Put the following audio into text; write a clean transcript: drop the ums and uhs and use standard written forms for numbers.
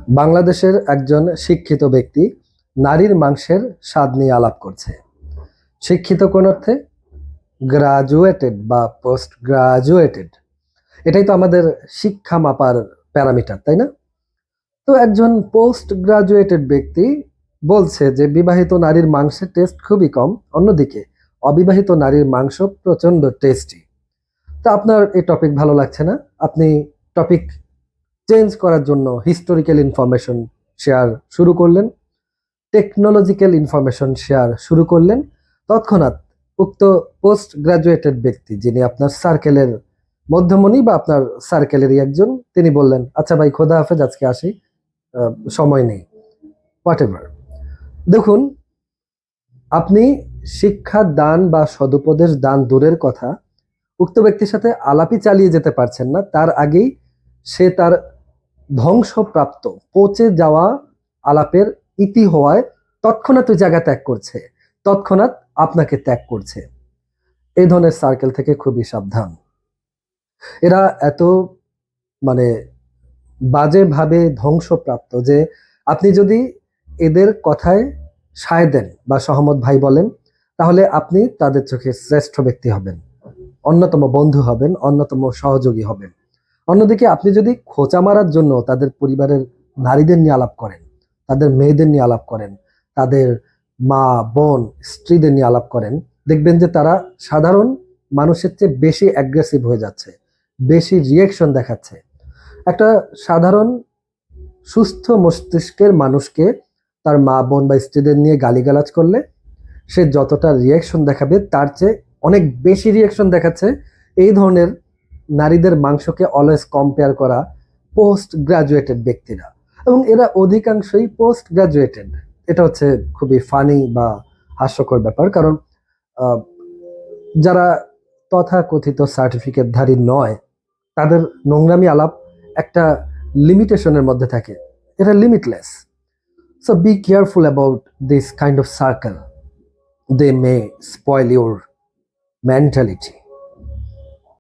বাংলাদেশের একজন শিক্ষিত ব্যক্তি নারীর মাংসের স্বাদ নিয়ে আলাপ করছে। শিক্ষিত কোন অর্থে? গ্রাজুয়েটেড বা পোস্ট গ্রাজুয়েটেড। এটাই তো আমাদের শিক্ষা মাপার প্যারামিটার, তাই না? তো একজন পোস্ট গ্রাজুয়েটেড ব্যক্তি বলছে যে বিবাহিত নারীর মাংসের টেস্ট খুবই কম, অন্যদিকে অবিবাহিত নারীর মাংস প্রচন্ড টেস্টি। তো আপনার এই টপিক ভালো লাগছে না, আপনি টপিক চেঞ্জ করার জন্য হিস্টোরিক্যাল ইনফরমেশন শেয়ার শুরু করলেন, টেকনোলজিক্যাল ইনফরমেশন শেয়ার শুরু করলেন। তৎক্ষণাৎ উক্ত পোস্ট গ্রাজুয়েটেড ব্যক্তি, যিনি আপনার সার্কেলের মধ্যমণি বা আপনার সার্কেলেরই একজন, তিনি বললেন, আচ্ছা ভাই, খোদা হাফেজ, আজকে আসি, সময় নেই, হোয়াট এভার। দেখুন, আপনি শিক্ষা দান বা সদুপদেশ দান দূরের কথা, উক্ত ব্যক্তির সাথে আলাপই চালিয়ে যেতে পারছেন না, তার আগেই সে তার ধ্বংসপ্রাপ্ত পচে যাওয়া আলাপের ইতি হওয়ায় তৎক্ষণাৎ ওই জায়গা ত্যাগ করছে, তৎক্ষণাৎ আপনাকে ত্যাগ করছে। এই ধরনের সার্কেল থেকে খুবই সাবধান। এরা এত মানে বাজেভাবে ধ্বংসপ্রাপ্ত যে আপনি যদি এদের কথায় সায় দেন বা সহমত ভাই বলেন, তাহলে আপনি তাদের চোখে শ্রেষ্ঠ ব্যক্তি হবেন, অন্যতম বন্ধু হবেন, অন্যতম সহযোগী হবেন। অন্যদিকে আপনি যদি খোঁচা মারার জন্য তাদের পরিবারের নারীদের নিয়ে আলাপ করেন, তাদের মেয়েদের নিয়ে আলাপ করেন, তাদের মা বোন স্ত্রীদের নিয়ে আলাপ করেন, দেখবেন যে তারা সাধারণ মানুষের চেয়ে বেশি অ্যাগ্রেসিভ হয়ে যাচ্ছে, বেশি রিয়েকশন দেখাচ্ছে। একটা সাধারণ সুস্থ মস্তিষ্কের মানুষকে তার মা বোন বা স্ত্রীদের নিয়ে গালিগালাজ করলে সে যতটা রিয়েকশন দেখাবে তার চেয়ে অনেক বেশি রিয়েকশন দেখাচ্ছে এই ধরনের নারীদের মাংসকে অলওয়েজ কম্পেয়ার করা পোস্ট গ্রাজুয়েটেড ব্যক্তিরা, এবং এরা অধিকাংশই পোস্ট গ্রাজুয়েটেড। এটা হচ্ছে খুবই ফানি বা হাস্যকর ব্যাপার, কারণ যারা তথাকথিত সার্টিফিকেটধারী নয়, তাদের নোংরামি আলাপ একটা লিমিটেশনের মধ্যে থাকে, এটা limitless. So be careful about this kind of circle, they may spoil your mentality.